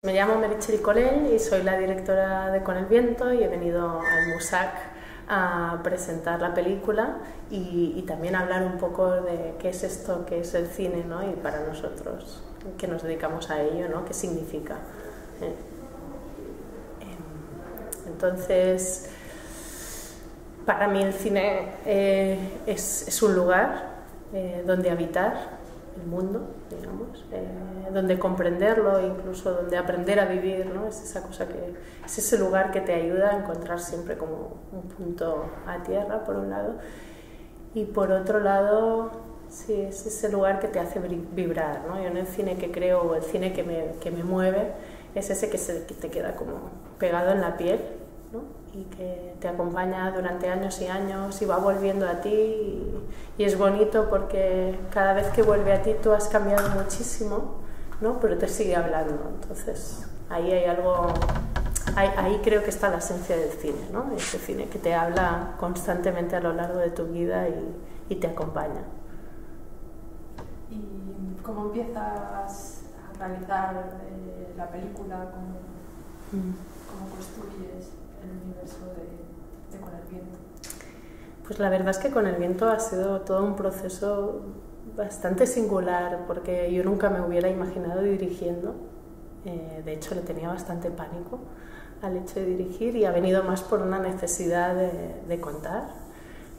Me llamo Meritxell Colell y soy la directora de Con el Viento y he venido al MUSAC a presentar la película y también hablar un poco de qué es esto, qué es el cine, ¿no? Y para nosotros que nos dedicamos a ello, ¿no? ¿Qué significa? Entonces, para mí el cine es un lugar donde habitar el mundo, digamos, donde comprenderlo, incluso donde aprender a vivir, ¿no? Es esa cosa es ese lugar que te ayuda a encontrar siempre como un punto a tierra, por un lado, y por otro lado, sí, es ese lugar que te hace vibrar, ¿no? Yo en el cine que creo, o el cine que me mueve, es ese que te queda como pegado en la piel, ¿no? Y que te acompaña durante años y años y va volviendo a ti y es bonito porque cada vez que vuelve a ti tú has cambiado muchísimo, ¿no? Pero te sigue hablando. Entonces ahí hay algo, ahí creo que está la esencia del cine, ¿no? Ese cine que te habla constantemente a lo largo de tu vida y te acompaña. ¿Y cómo empiezas a realizar la película? ¿Cómo construyes el universo de Con el Viento? Pues la verdad es que Con el Viento ha sido todo un proceso bastante singular, porque yo nunca me hubiera imaginado dirigiendo. De hecho, le tenía bastante pánico al hecho de dirigir y ha venido más por una necesidad de contar,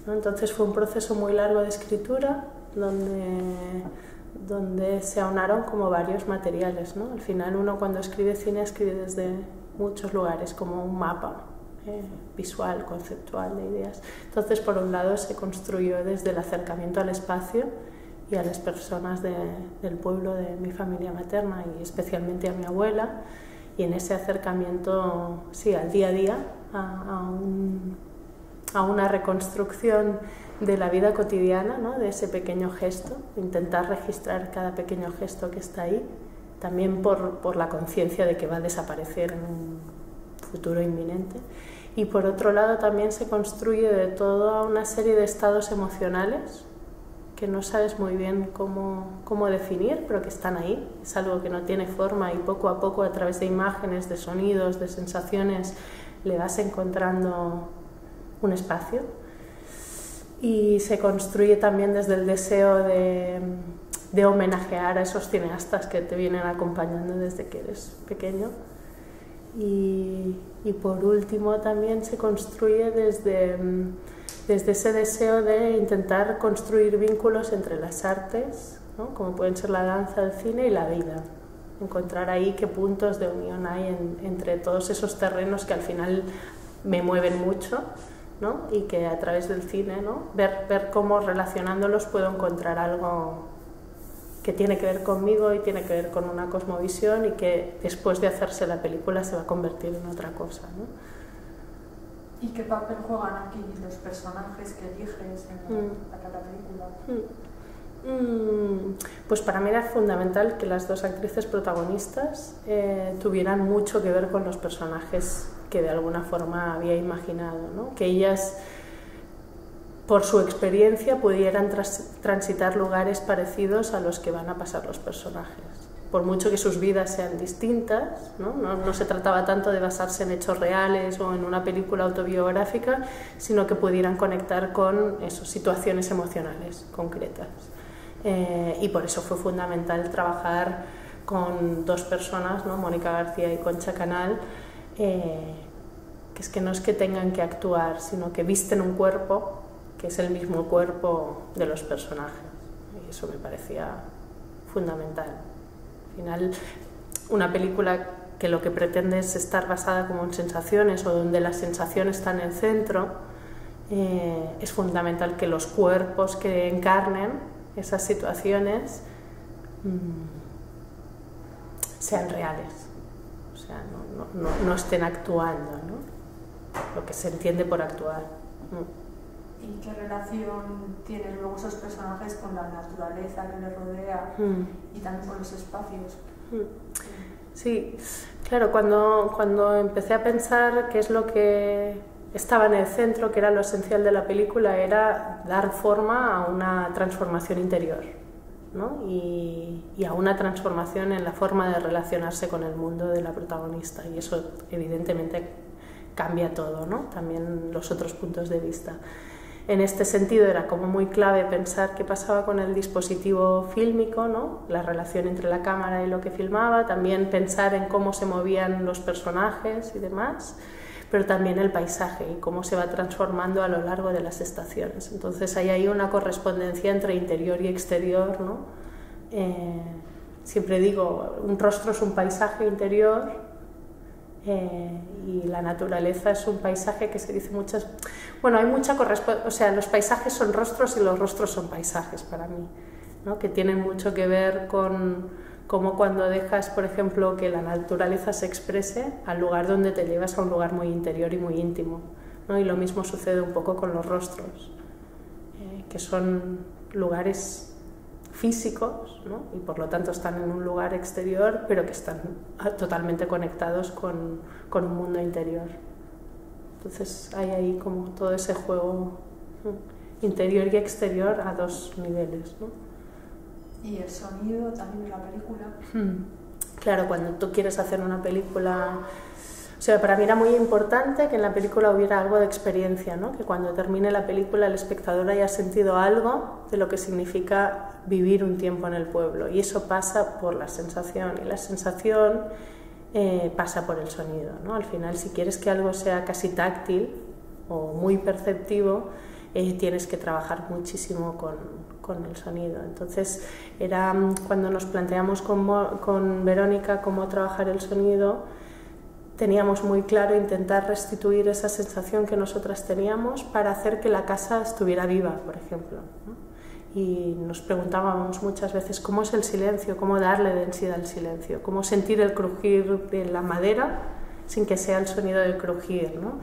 ¿no? Entonces fue un proceso muy largo de escritura donde se aunaron como varios materiales, ¿no? Al final uno cuando escribe cine escribe desde muchos lugares, como un mapa visual, conceptual de ideas. Entonces, por un lado, se construyó desde el acercamiento al espacio y a las personas del pueblo de mi familia materna y especialmente a mi abuela, y en ese acercamiento, sí, al día a día, a una reconstrucción de la vida cotidiana, ¿no? De ese pequeño gesto, intentar registrar cada pequeño gesto que está ahí, también por la conciencia de que va a desaparecer en un futuro inminente. Y por otro lado también se construye de toda una serie de estados emocionales que no sabes muy bien cómo definir, pero que están ahí. Es algo que no tiene forma y poco a poco, a través de imágenes, de sonidos, de sensaciones, le vas encontrando un espacio. Y se construye también desde el deseo de homenajear a esos cineastas que te vienen acompañando desde que eres pequeño. Y por último también se construye desde ese deseo de intentar construir vínculos entre las artes, ¿no? Como pueden ser la danza, el cine y la vida. Encontrar ahí qué puntos de unión hay entre todos esos terrenos que al final me mueven mucho, ¿no? Y que a través del cine, ¿no? ver cómo relacionándolos puedo encontrar algo que tiene que ver conmigo y tiene que ver con una cosmovisión y que después de hacerse la película se va a convertir en otra cosa, ¿no? ¿Y qué papel juegan aquí los personajes que eliges para la película? Pues para mí era fundamental que las dos actrices protagonistas tuvieran mucho que ver con los personajes que de alguna forma había imaginado, ¿no? Que ellas, por su experiencia, pudieran transitar lugares parecidos a los que van a pasar los personajes. Por mucho que sus vidas sean distintas, no se trataba tanto de basarse en hechos reales o en una película autobiográfica, sino que pudieran conectar con esas situaciones emocionales concretas. Y por eso fue fundamental trabajar con dos personas, ¿no? Mónica García y Concha Canal, que no es que tengan que actuar, sino que visten un cuerpo que es el mismo cuerpo de los personajes, y eso me parecía fundamental. Al final, una película que lo que pretende es estar basada como en sensaciones o donde la sensación está en el centro, es fundamental que los cuerpos que encarnen esas situaciones sean reales, o sea, no estén actuando, ¿no? Lo que se entiende por actuar. ¿Y qué relación tienen luego esos personajes con la naturaleza que les rodea y también con los espacios? Sí, claro, cuando empecé a pensar qué es lo que estaba en el centro, que era lo esencial de la película, era dar forma a una transformación interior, ¿no? y a una transformación en la forma de relacionarse con el mundo de la protagonista, y eso evidentemente cambia todo, ¿no? También los otros puntos de vista. En este sentido era como muy clave pensar qué pasaba con el dispositivo fílmico, ¿no? La relación entre la cámara y lo que filmaba, también pensar en cómo se movían los personajes y demás, pero también el paisaje y cómo se va transformando a lo largo de las estaciones. Entonces hay ahí una correspondencia entre interior y exterior, ¿no? Siempre digo, un rostro es un paisaje interior y la naturaleza es un paisaje que se dice muchas... Bueno, hay mucha correspondencia, o sea, los paisajes son rostros y los rostros son paisajes para mí, ¿no? Que tienen mucho que ver con como cuando dejas, por ejemplo, que la naturaleza se exprese al lugar donde te llevas, a un lugar muy interior y muy íntimo, ¿no? Y lo mismo sucede un poco con los rostros, que son lugares físicos, ¿no? Y por lo tanto están en un lugar exterior, pero que están totalmente conectados con un mundo interior. Entonces hay ahí como todo ese juego, ¿no? Interior y exterior a dos niveles, ¿no? ¿Y el sonido también de la película? Claro, cuando tú quieres hacer una película... O sea, para mí era muy importante que en la película hubiera algo de experiencia, ¿no? Que cuando termine la película el espectador haya sentido algo de lo que significa vivir un tiempo en el pueblo. Y eso pasa por la sensación, y la sensación pasa por el sonido, ¿no? Al final, si quieres que algo sea casi táctil o muy perceptivo, tienes que trabajar muchísimo con el sonido. Entonces, era cuando nos planteamos con Verónica cómo trabajar el sonido, teníamos muy claro intentar restituir esa sensación que nosotras teníamos para hacer que la casa estuviera viva, por ejemplo, ¿no? Y nos preguntábamos muchas veces cómo es el silencio, cómo darle densidad al silencio, cómo sentir el crujir de la madera sin que sea el sonido del crujir, ¿no?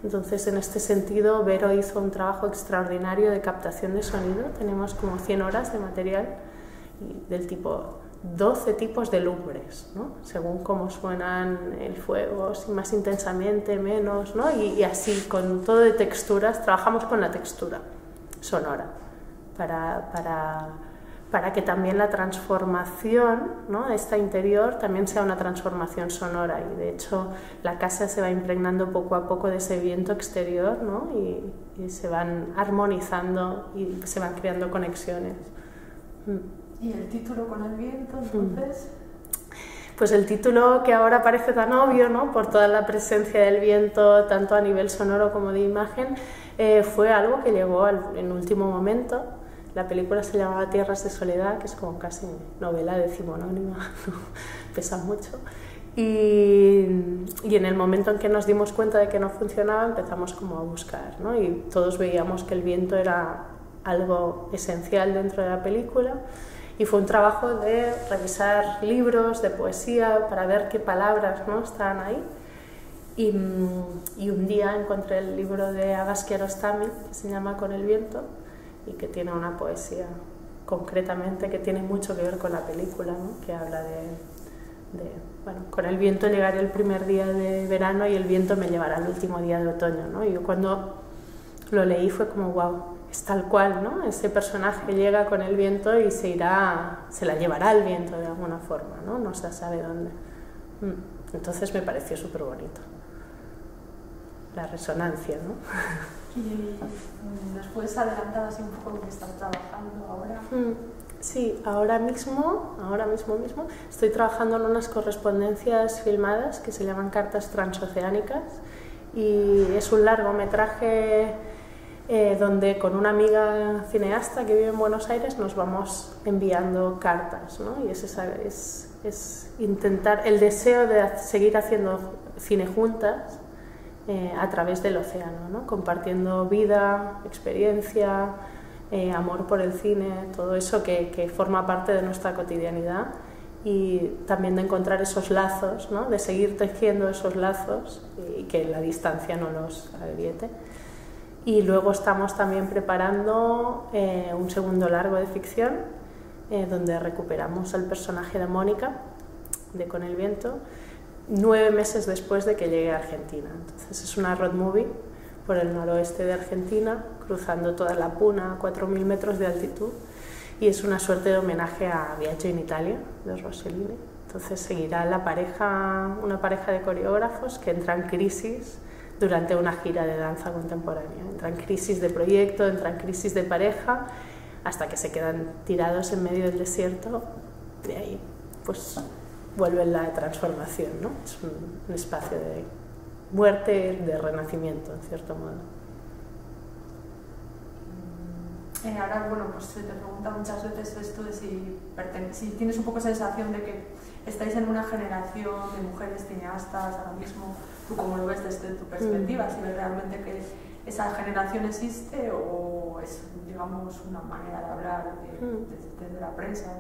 Entonces, en este sentido, Vero hizo un trabajo extraordinario de captación de sonido. Tenemos como 100 horas de material del tipo 12 tipos de lumbres, ¿no? Según cómo suenan el fuego, si más intensamente, menos, ¿no? Y así, con todo de texturas, trabajamos con la textura sonora para que también la transformación, ¿no? Esta interior también sea una transformación sonora, y de hecho la casa se va impregnando poco a poco de ese viento exterior, ¿no? y se van armonizando y se van creando conexiones. ¿Y el título con el viento, entonces? Pues el título, que ahora parece tan obvio, ¿no? Por toda la presencia del viento, tanto a nivel sonoro como de imagen, fue algo que llegó en último momento. La película se llamaba Tierras de Soledad, que es como casi novela decimonónima, ¿no? Pesa mucho. Y en el momento en que nos dimos cuenta de que no funcionaba, empezamos como a buscar, ¿no? Y todos veíamos que el viento era algo esencial dentro de la película. Y fue un trabajo de revisar libros de poesía para ver qué palabras, ¿no? estaban ahí. Y un día encontré el libro de Abbas Kiarostami, que se llama Con el viento, y que tiene una poesía concretamente que tiene mucho que ver con la película, ¿no? Que habla bueno, con el viento llegaré el primer día de verano y el viento me llevará el último día de otoño, ¿no? Y yo cuando lo leí fue como, wow, es tal cual, ¿no? Ese personaje llega con el viento y se la llevará el viento de alguna forma, ¿no? No se sabe dónde. Entonces me pareció súper bonito. La resonancia, ¿no? ¿Y nos puedes adelantar así un poco lo que estás trabajando ahora? Sí, ahora mismo estoy trabajando en unas correspondencias filmadas que se llaman Cartas Transoceánicas, y es un largometraje donde con una amiga cineasta que vive en Buenos Aires nos vamos enviando cartas, ¿no? Y es intentar el deseo de seguir haciendo cine juntas a través del océano, ¿no? Compartiendo vida, experiencia, amor por el cine, todo eso que forma parte de nuestra cotidianidad, y también de encontrar esos lazos, ¿no? De seguir tejiendo esos lazos y que la distancia no los agriete. Y luego estamos también preparando un segundo largo de ficción donde recuperamos al personaje de Mónica, de Con el viento, 9 meses después de que llegue a Argentina. Entonces es una road movie por el noroeste de Argentina, cruzando toda la Puna a 4.000 metros de altitud, y es una suerte de homenaje a Viaggio in Italia de Rossellini. Entonces seguirá una pareja de coreógrafos que entra en crisis durante una gira de danza contemporánea. Entra en crisis de proyecto, entra en crisis de pareja, hasta que se quedan tirados en medio del desierto. De ahí pues vuelve la transformación, ¿no? Es un espacio de muerte, de renacimiento, en cierto modo. Ahora, bueno, pues se te pregunta muchas veces esto de si tienes un poco esa sensación de que estáis en una generación de mujeres cineastas ahora mismo, tú cómo lo ves desde tu perspectiva, si ves realmente que esa generación existe o es, digamos, una manera de hablar desde la prensa.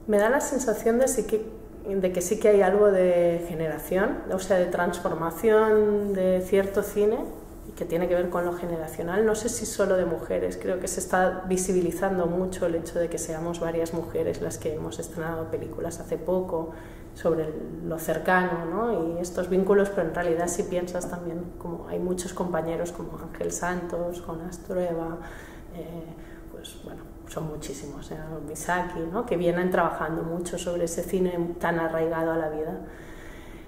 Me da la sensación de que sí que hay algo de generación, o sea, de transformación de cierto cine y que tiene que ver con lo generacional. No sé si solo de mujeres, creo que se está visibilizando mucho el hecho de que seamos varias mujeres las que hemos estrenado películas hace poco sobre lo cercano, ¿no? Y estos vínculos, pero en realidad si piensas también, como hay muchos compañeros como Ángel Santos, con Astrueva, pues bueno, son muchísimos, Misaki, ¿no? Que vienen trabajando mucho sobre ese cine tan arraigado a la vida.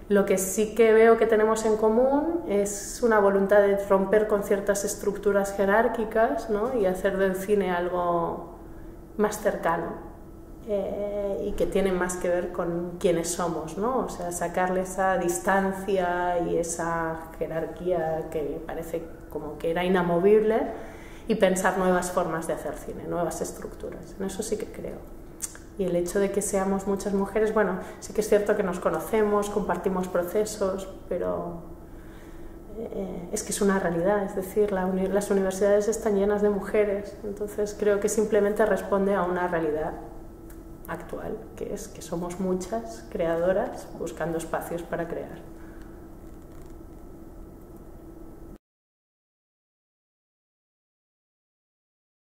Lo que sí que veo que tenemos en común es una voluntad de romper con ciertas estructuras jerárquicas, ¿no? Y hacer del cine algo más cercano y que tiene más que ver con quiénes somos, ¿no? O sea, sacarle esa distancia y esa jerarquía que parece como que era inamovible y pensar nuevas formas de hacer cine, nuevas estructuras. En eso sí que creo. Y el hecho de que seamos muchas mujeres, bueno, sí que es cierto que nos conocemos, compartimos procesos, pero es que es una realidad, es decir, las universidades están llenas de mujeres, entonces creo que simplemente responde a una realidad actual, que es que somos muchas creadoras buscando espacios para crear.